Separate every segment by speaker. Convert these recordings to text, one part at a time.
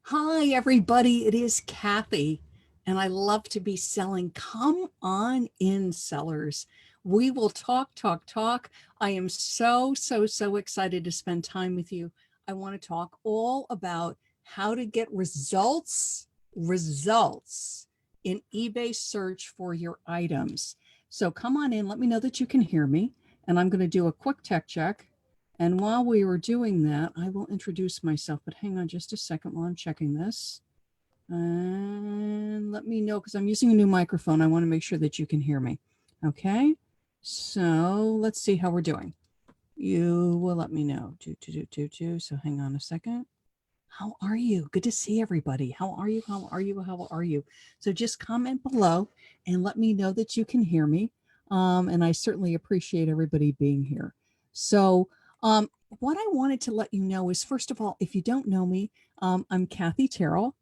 Speaker 1: Hi, everybody. It is Kathy, and I love to be selling. Come on in, sellers. We will talk, talk, talk. I am so excited to spend time with you. I want to talk all about how to get results in eBay search for your items. So come on in. Let me know that you can hear me, and I'm going to do a quick tech check. And while we were doing that, I will introduce myself, but hang on just a second while I'm checking this. And let me know, because I'm using a new microphone. I want to make sure that you can hear me. Okay, so let's see how we're doing. You will let me know. So hang on a second. How are you? Good to see everybody. How are you? How are you? How are you? So just comment below and let me know that you can hear me. And I certainly appreciate everybody being here. So what I wanted to let you know is, first of all, if you don't know me, I'm Kathy Terrill,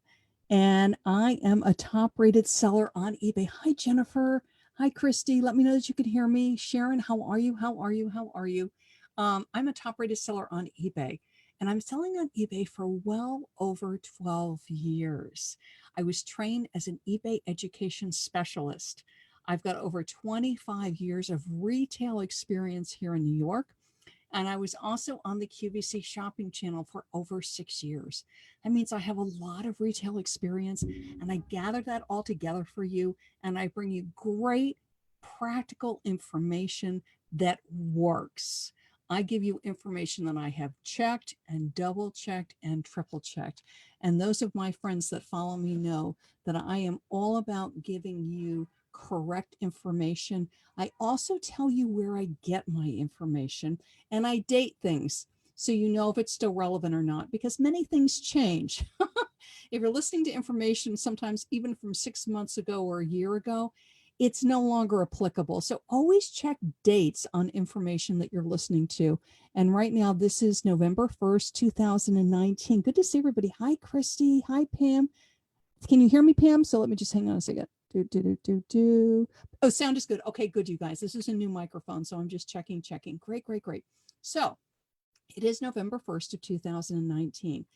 Speaker 1: and I am a top rated seller on eBay. Hi, Jennifer. Hi, Christy. Let me know that you can hear me. Sharon, how are you? How are you? How are you? I'm a top rated seller on eBay, and I'm selling on eBay for well over 12 years. I was trained as an eBay education specialist. I've got over 25 years of retail experience here in New York. And I was also on the QVC shopping channel for over 6 years. That means I have a lot of retail experience, and I gather that all together for you. And I bring you great practical information that works. I give you information that I have checked and double checked and triple checked. And those of my friends that follow me know that I am all about giving you correct information. I also tell you where I get my information, and I date things so you know if it's still relevant or not, because many things change. If you're listening to information sometimes even from 6 months ago or a year ago, it's no longer applicable. So always check dates on information that you're listening to. And right now, this is November 1st, 2019. Good to see everybody. Hi, Christy. Hi, Pam. Can you hear me, Pam? So let me just hang on a second. Oh, sound is good. Okay, good, you guys. This is a new microphone, so I'm just checking. Great. So it is November 1st of 2019.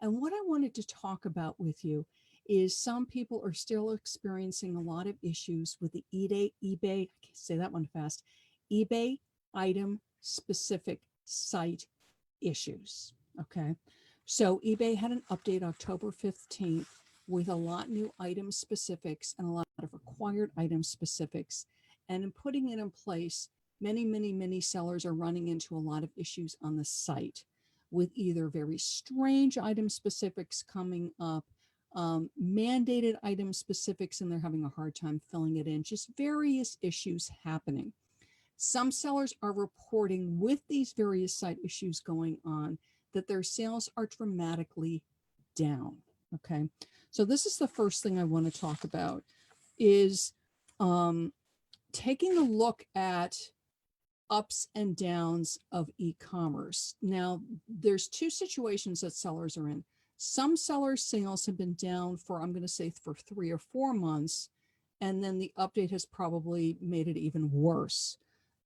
Speaker 1: And what I wanted to talk about with you is some people are still experiencing a lot of issues with the eBay, I can't say that one fast, eBay item specific site issues. Okay. So eBay had an update October 15th with a lot new item specifics and a lot of required item specifics. And in putting it in place, many sellers are running into a lot of issues on the site with either very strange item specifics coming up, mandated item specifics, and they're having a hard time filling it in, just various issues happening. Some sellers are reporting with these various site issues going on that their sales are dramatically down. Okay. So this is the first thing I want to talk about is taking a look at ups and downs of e-commerce. Now, there's two situations that sellers are in. Some sellers' sales have been down for, I'm going to say, for 3 or 4 months, and then the update has probably made it even worse.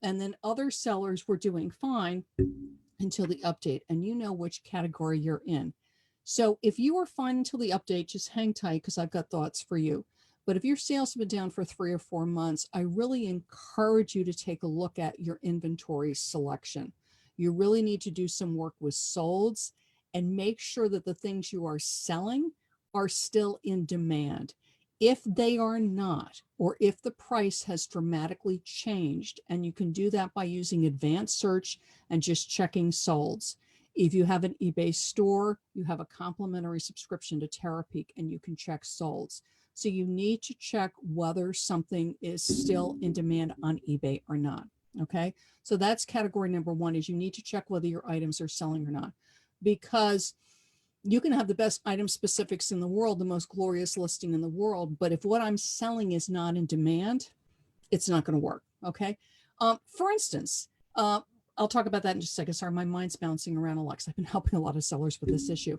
Speaker 1: And then other sellers were doing fine until the update, and you know which category you're in. So if you are fine until the update, just hang tight because I've got thoughts for you. But if your sales have been down for 3 or 4 months, I really encourage you to take a look at your inventory selection. You really need to do some work with solds and make sure that the things you are selling are still in demand. If they are not, or if the price has dramatically changed, and you can do that by using advanced search and just checking solds. If you have an eBay store, you have a complimentary subscription to Terrill, and you can check solds. So you need to check whether something is still in demand on eBay or not. Okay. So that's category number one, is you need to check whether your items are selling or not, because you can have the best item specifics in the world, the most glorious listing in the world, but if what I'm selling is not in demand, it's not going to work. Okay. For instance, I'll talk about that in just a second. Sorry, my mind's bouncing around a lot because I've been helping a lot of sellers with this issue.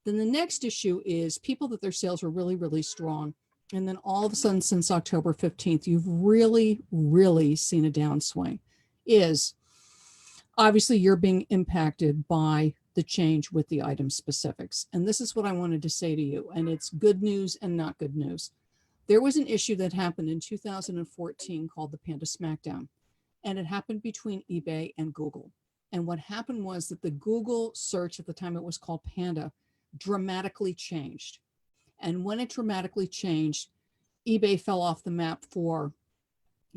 Speaker 1: Then the next issue is people that their sales were really strong. And then all of a sudden, since October 15th, you've really seen a downswing. Is obviously you're being impacted by the change with the item specifics. And this is what I wanted to say to you, and it's good news and not good news. There was an issue that happened in 2014 called the Panda Smackdown, and it happened between eBay and Google. And what happened was that the Google search, at the time it was called Panda, dramatically changed. And when it dramatically changed, eBay fell off the map for,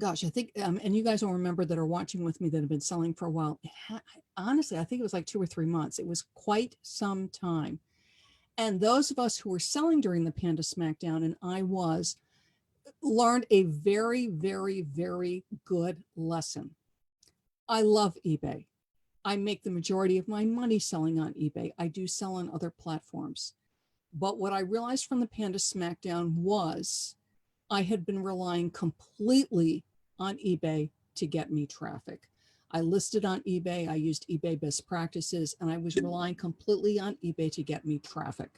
Speaker 1: gosh, I think, and you guys will remember that are watching with me that have been selling for a while. Honestly, I think it was like 2 or 3 months. It was quite some time. And those of us who were selling during the Panda Smackdown, and I was, learned a very, very, very good lesson. I love eBay. I make the majority of my money selling on eBay. I do sell on other platforms. But what I realized from the Panda Smackdown was I had been relying completely on eBay to get me traffic. I listed on eBay, I used eBay best practices, and I was relying completely on eBay to get me traffic.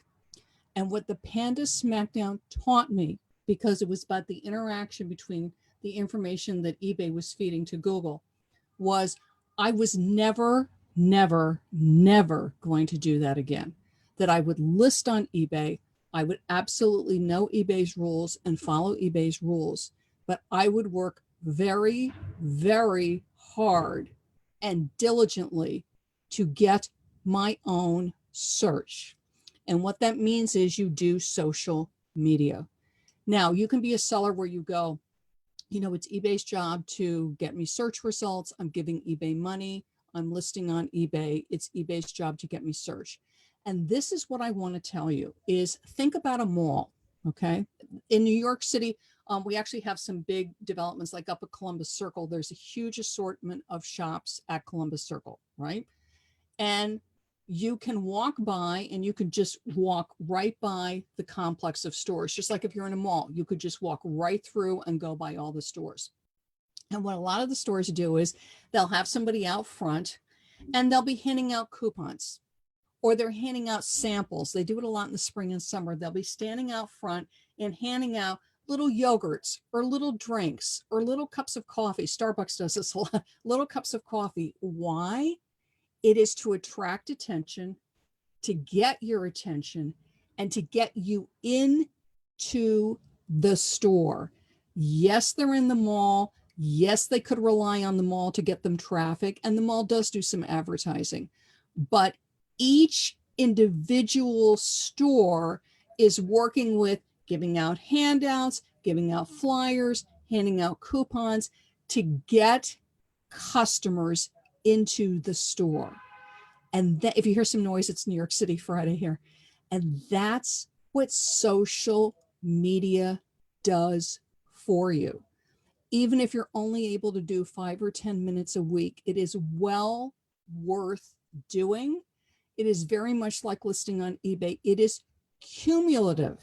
Speaker 1: And what the Panda Smackdown taught me, because it was about the interaction between the information that eBay was feeding to Google, was I was never, never, never going to do that again. That I would list on eBay, I would absolutely know eBay's rules and follow eBay's rules, but I would work very, very hard and diligently to get my own search. And what that means is you do social media. Now, you can be a seller where you go, you know, it's eBay's job to get me search results. I'm giving eBay money. I'm listing on eBay. It's eBay's job to get me search. And this is what I want to tell you is think about a mall, okay? In New York City, we actually have some big developments like up at Columbus Circle. There's a huge assortment of shops at Columbus Circle, right? And you can walk by and you could just walk right by the complex of stores. Just like if you're in a mall, you could just walk right through and go by all the stores. And what a lot of the stores do is they'll have somebody out front and they'll be handing out coupons, or they're handing out samples. They do it a lot in the spring and summer. They'll be standing out front and handing out little yogurts or little drinks or little cups of coffee. Starbucks does this a lot, little cups of coffee. Why? It is to attract attention, to get your attention, and to get you into the store. Yes, they're in the mall. Yes, they could rely on the mall to get them traffic, and the mall does do some advertising. But each individual store is working with giving out handouts, giving out flyers, handing out coupons to get customers into the store. And that, if you hear some noise, it's New York City Friday here. And that's what social media does for you. Even if you're only able to do 5 or 10 minutes a week, it is well worth doing. It is very much like listing on eBay. It is cumulative.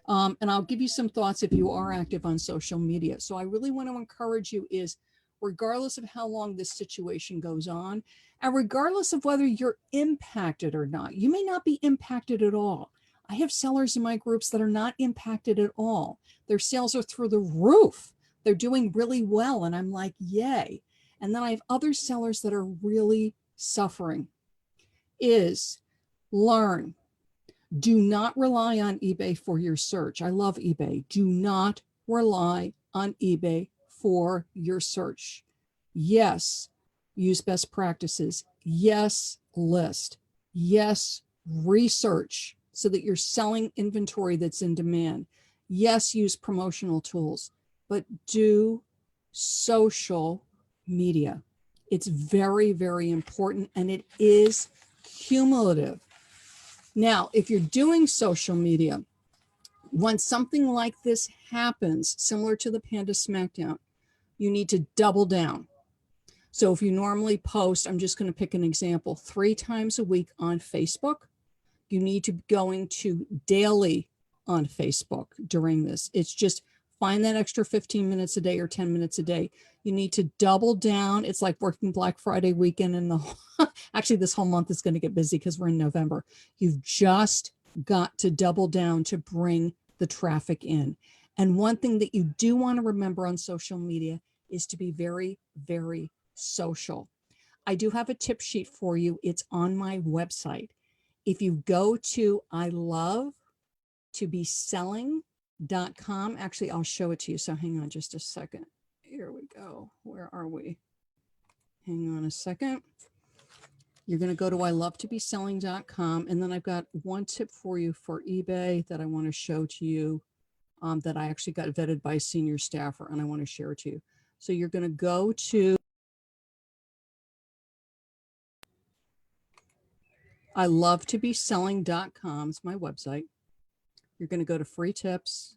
Speaker 1: And I'll give you some thoughts if you are active on social media. So I really want to encourage you is, regardless of how long this situation goes on, and regardless of whether you're impacted or not, you may not be impacted at all. I have sellers in my groups that are not impacted at all. Their sales are through the roof. They're doing really well. And I'm like, yay. And then I have other sellers that are really suffering. Is learn. Do not rely on eBay for your search. I love eBay. Do not rely on eBay for your search. Yes, use best practices. Yes, list. Yes, research so that you're selling inventory that's in demand. Yes, use promotional tools, but do social media. It's very, very important, and it is cumulative. Now, if you're doing social media, when something like this happens, similar to the Panda Smackdown, you need to double down. So if you normally post, I'm just going to pick an example, 3 times a week on Facebook, you need to be going to daily on Facebook during this. It's just find that extra 15 minutes a day or 10 minutes a day. You need to double down. It's like working Black Friday weekend and actually this whole month is going to get busy because we're in November. You've just got to double down to bring the traffic in. And one thing that you do want to remember on social media is to be very, very social. I do have a tip sheet for you. It's on my website. If you go to ilovetobeselling.com, actually, I'll show it to you. So hang on just a second. Here we go. Where are we? Hang on a second. You're going to go to ilovetobeselling.com. And then I've got one tip for you for eBay that I want to show to you that I actually got vetted by a senior staffer, and I want to share it to you. So you're going to go to ilovetobeselling.com. It's my website. You're going to go to free tips,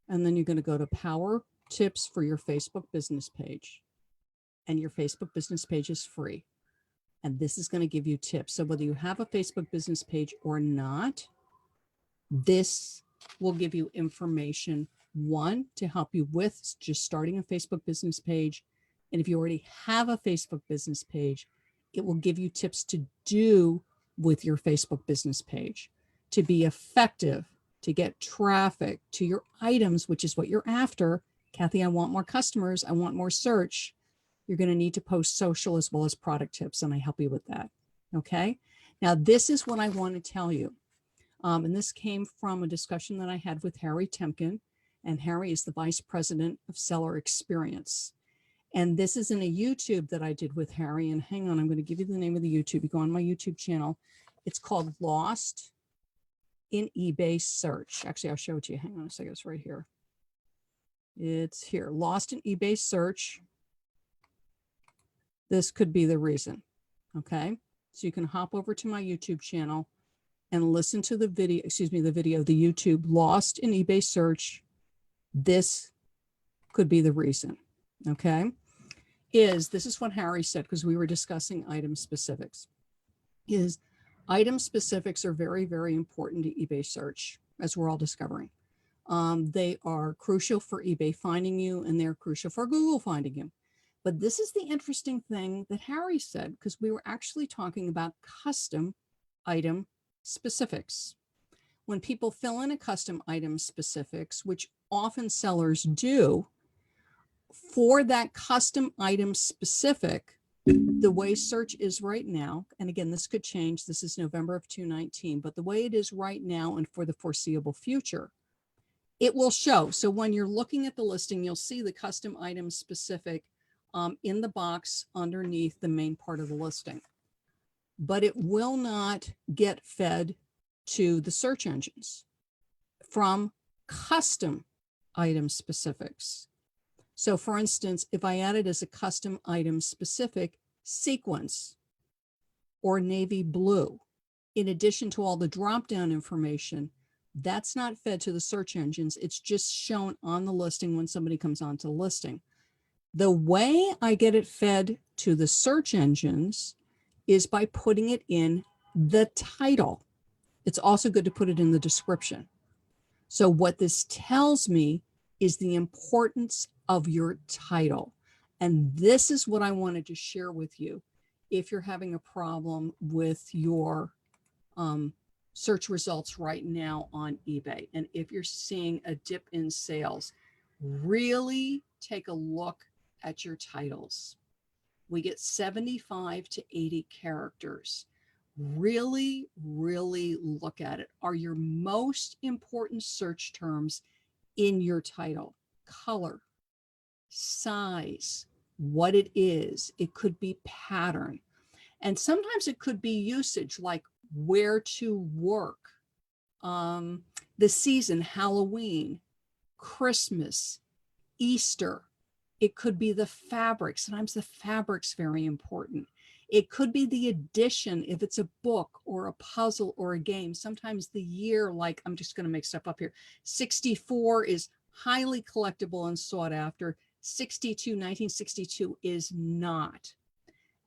Speaker 1: and then you're going to go to power tips for your Facebook business page. And your Facebook business page is free. And this is going to give you tips. So whether you have a Facebook business page or not, this will give you information, one, to help you with just starting a Facebook business page. And if you already have a Facebook business page, it will give you tips to do with your Facebook business page to be effective, to get traffic to your items, which is what you're after. Kathy, I want more customers. I want more search. You're going to need to post social as well as product tips, and I help you with that. Okay. Now, this is what I want to tell you. And this came from a discussion that I had with Harry Temkin, and Harry is the Vice President of Seller Experience. And this is in a YouTube that I did with Harry. And hang on, I'm going to give you the name of the YouTube. You go on my YouTube channel. It's called Lost in eBay Search. Actually, I'll show it to you. Hang on a second. It's right here. It's here. Lost in eBay Search. This could be the reason. Okay. So you can hop over to my YouTube channel and listen to the video, the YouTube Lost in eBay Search. This could be the reason. Okay. This is what Harry said, because we were discussing item specifics, item specifics are very, very important to eBay search, as we're all discovering. They are crucial for eBay finding you, and they're crucial for Google finding you. But this is the interesting thing that Harry said, because we were actually talking about custom item specifics. When people fill in a custom item specifics, which often sellers do, for that custom item specific, the way search is right now, and again, this could change, this is November of 2019, but the way it is right now and for the foreseeable future, it will show. So when you're looking at the listing, you'll see the custom item specific in the box underneath the main part of the listing. But it will not get fed to the search engines from custom item specifics. So for instance, if I added as a custom item specific sequence or navy blue, in addition to all the drop-down information, that's not fed to the search engines. It's just shown on the listing when somebody comes onto the listing. The way I get it fed to the search engines is by putting it in the title. It's also good to put it in the description. So what this tells me is the importance of your title. And this is what I wanted to share with you. If you're having a problem with your search results right now on eBay, and if you're seeing a dip in sales, really take a look at your titles. We get 75 to 80 characters. Really, really look at it. Are your most important search terms in your title? Color, size, what it is. It could be pattern. And sometimes it could be usage, like where to work, the season, Halloween, Christmas, Easter. It could be the fabric. Sometimes the fabric's very important. It could be the edition, if it's a book or a puzzle or a game. Sometimes the year, like I'm just going to make stuff up here, 64 is highly collectible and sought after. 1962 is not.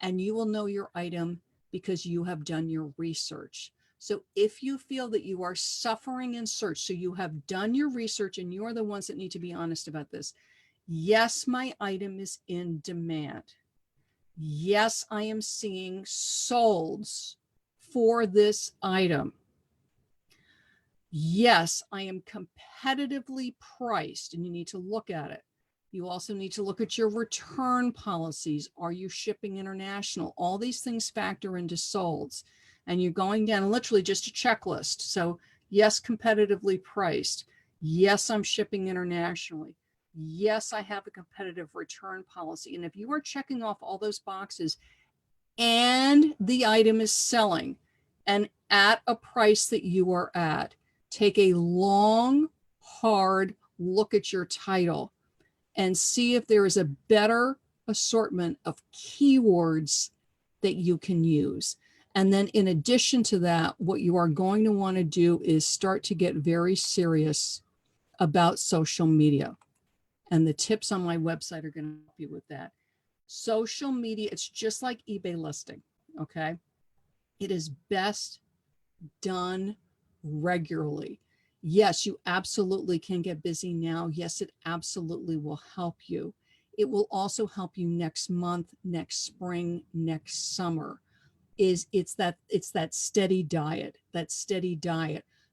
Speaker 1: And you will know your item because you have done your research. So if you feel that you are suffering in search, so you have done your research and you're the ones that need to be honest about this. Yes, my item is in demand. Yes, I am seeing solds for this item. Yes, I am competitively priced, and you need to look at it. You also need to look at your return policies. Are you shipping international? All these things factor into solds. And you're going down literally just a checklist. So yes, competitively priced. Yes, I'm shipping internationally. Yes, I have a competitive return policy. And if you are checking off all those boxes and the item is selling and at a price that you are at, take a long, hard look at your title and see if there is a better assortment of keywords that you can use. And then in addition to that, what you are going to want to do is start to get very serious about social media. And the tips on my website are going to help you with that. Social media, it's just like eBay listing, okay? It is best done regularly. Yes, you absolutely can get busy now. Yes, it absolutely will help you. It will also help you next month, next spring, next summer. It's that steady diet,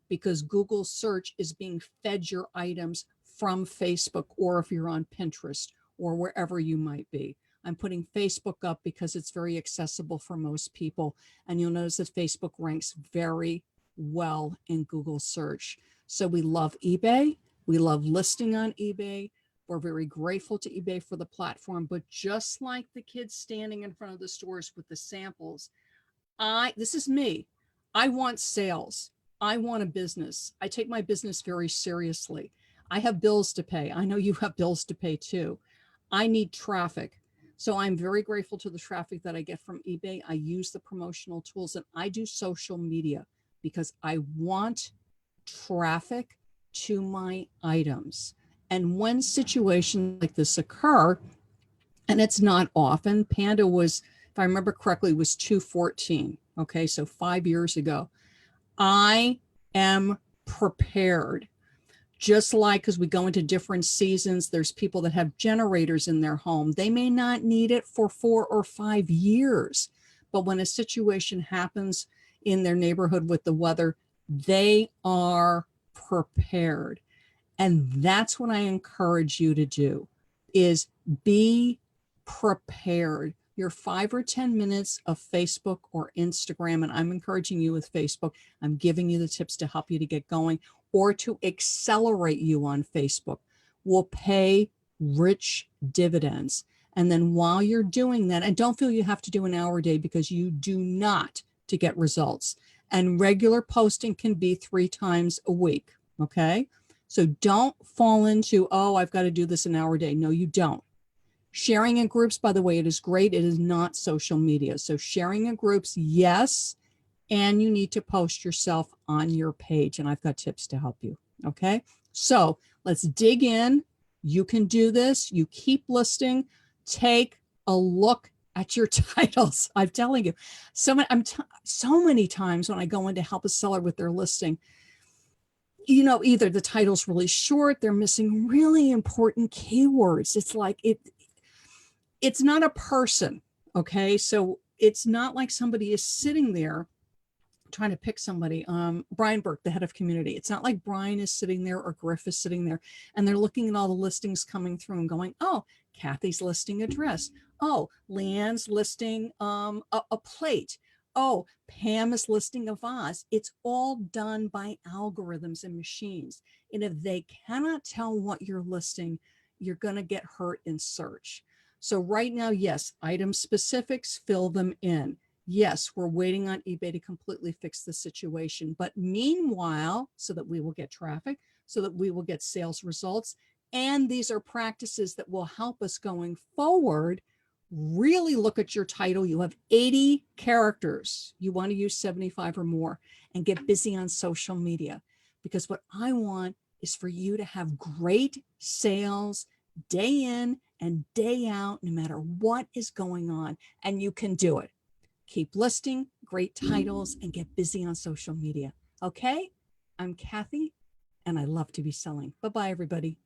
Speaker 1: because Google search is being fed your items from Facebook, or if you're on Pinterest or wherever you might be. I'm putting Facebook up because it's very accessible for most people. And you'll notice that Facebook ranks very well in Google search. So we love eBay. We love listing on eBay. We're very grateful to eBay for the platform. But just like the kids standing in front of the stores with the samples, this is me. I want sales. I want a business. I take my business very seriously. I have bills to pay. I know you have bills to pay too. I need traffic. So I'm very grateful to the traffic that I get from eBay. I use the promotional tools and I do social media because I want traffic to my items. And when situations like this occur, and it's not often, Panda was, if I remember correctly, was 214. Okay, so 5 years ago. I am prepared. Just like, because we go into different seasons, there's people that have generators in their home. They may not need it for 4 or 5 years, but when a situation happens in their neighborhood with the weather, they are prepared. And that's what I encourage you to do, is be prepared. Your 5 or 10 minutes of Facebook or Instagram, and I'm encouraging you with Facebook, I'm giving you the tips to help you to get going or to accelerate you on Facebook, will pay rich dividends. And then while you're doing that, and don't feel you have to do an hour a day, because you do not, to get results. And regular posting can be 3 times a week, okay? So don't fall into, oh, I've got to do this an hour a day. No, you don't. Sharing in groups, by the way, it is great. It is not social media. So sharing in groups, yes, and you need to post yourself on your page. And I've got tips to help you, okay? So let's dig in. You can do this. You keep listing. Take a look at your titles. I'm telling you, so many times when I go in to help a seller with their listing, you know, either the title's really short, they're missing really important keywords. It's like it's not a person, okay? So it's not like somebody is sitting there trying to pick somebody. Brian Burke, the head of community. It's not like Brian is sitting there or Griff is sitting there and they're looking at all the listings coming through and going, oh, Kathy's listing a dress. Oh, Leanne's listing a plate. Oh, Pam is listing a vase. It's all done by algorithms and machines. And if they cannot tell what you're listing, you're going to get hurt in search. So right now, yes, item specifics, fill them in. Yes, we're waiting on eBay to completely fix the situation. But meanwhile, so that we will get traffic, so that we will get sales results, and these are practices that will help us going forward, really look at your title. You have 80 characters. You want to use 75 or more, and get busy on social media. Because what I want is for you to have great sales day in and day out, no matter what is going on, and you can do it. Keep listing great titles and get busy on social media. Okay, I'm Kathy, and I love to be selling. Bye-bye, everybody.